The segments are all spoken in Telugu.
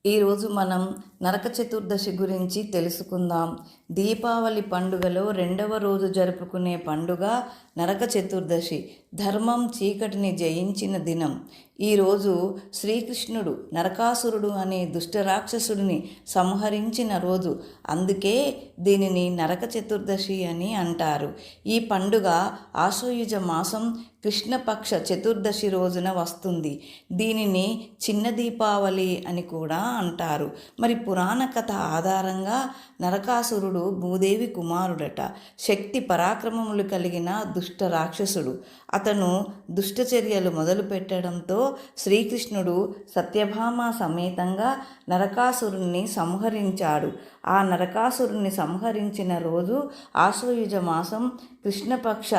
ఈరోజు మనం నరక చతుర్దశి గురించి తెలుసుకుందాం. దీపావళి పండుగలో రెండవ రోజు జరుపుకునే పండుగ నరక చతుర్దశి. ధర్మం చీకటిని జయించిన దినం. ఈరోజు శ్రీకృష్ణుడు నరకాసురుడు అనే దుష్టరాక్షసుడిని సంహరించిన రోజు. అందుకే దీనిని నరక చతుర్దశి అని అంటారు. ఈ పండుగ ఆశ్వయుజ మాసం కృష్ణపక్ష చతుర్దశి రోజున వస్తుంది. దీనిని చిన్న దీపావళి అని కూడా అంటారు. మరి పురాణ కథ ఆధారంగా నరకాసురుడు భూదేవి కుమారుడట. శక్తి పరాక్రమములు కలిగిన దుష్ట రాక్షసుడు. అతను దుష్టచర్యలు మొదలు పెట్టడంతో శ్రీకృష్ణుడు సత్యభామ సమేతంగా నరకాసురుణ్ణి సంహరించాడు. ఆ నరకాసురుణ్ణి సంహరించిన రోజు ఆశ్వయుజ మాసం కృష్ణపక్ష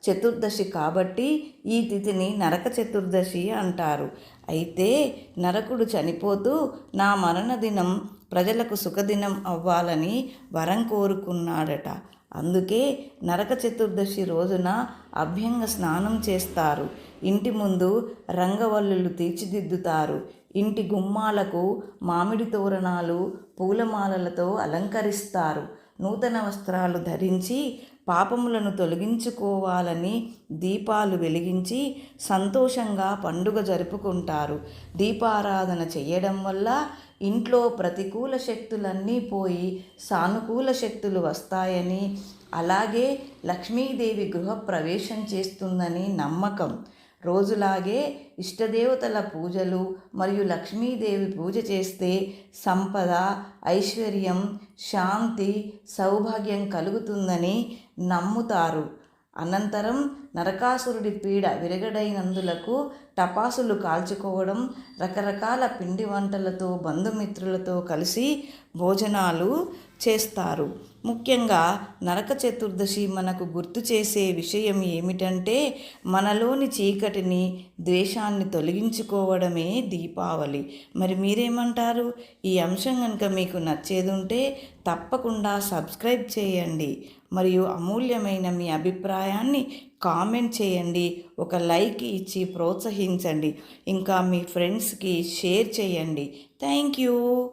చతుర్దశి కాబట్టి ఈ తిథిని నరక చతుర్దశి అంటారు. అయితే నరకుడు చనిపోతూ నా మరణ దినం ప్రజలకు సుఖదినం అవ్వాలని వరం కోరుకున్నాడట. అందుకే నరక చతుర్దశి రోజున అభ్యంగ స్నానం చేస్తారు. ఇంటి ముందు రంగవల్లులు తీర్చిదిద్దుతారు. ఇంటి గుమ్మాలకు మామిడి తోరణాలు పూలమాలలతో అలంకరిస్తారు. నూతన వస్త్రాలు ధరించి పాపములను తొలగించుకోవాలని దీపాలు వెలిగించి సంతోషంగా పండుగ జరుపుకుంటారు. దీపారాధన చేయడం వల్ల ఇంట్లో ప్రతికూల శక్తులన్నీ పోయి సానుకూల శక్తులు వస్తాయని, అలాగే లక్ష్మీదేవి గృహప్రవేశం చేస్తుందని నమ్మకం. రోజులాగే ఇష్టదేవతల పూజలు మరియు లక్ష్మీదేవి పూజ చేస్తే సంపద, ఐశ్వర్యం, శాంతి, సౌభాగ్యం కలుగుతుందని నమ్ముతారు. అనంతరం నరకాసురుడి పీడ విరగడైనందులకు టపాసులు కాల్చుకోవడం, రకరకాల పిండి వంటలతో బంధుమిత్రులతో కలిసి భోజనాలు చేస్తారు. ముఖ్యంగా నరక చతుర్దశి మనకు గుర్తు చేసే విషయం ఏమిటంటే మనలోని చీకటిని, ద్వేషాన్ని తొలగించుకోవడమే దీపావళి. మరి మీరేమంటారు? ఈ అంశం కనుక మీకు నచ్చేది ఉంటే తప్పకుండా సబ్స్క్రైబ్ చేయండి. మరియు అమూల్యమైన మీ అభిప్రాయాన్ని కామెంట్ చేయండి. ఒక లైక్ ఇచ్చి ప్రోత్సహించండి. ఇంకా మీ ఫ్రెండ్స్కి షేర్ చేయండి. Thank you.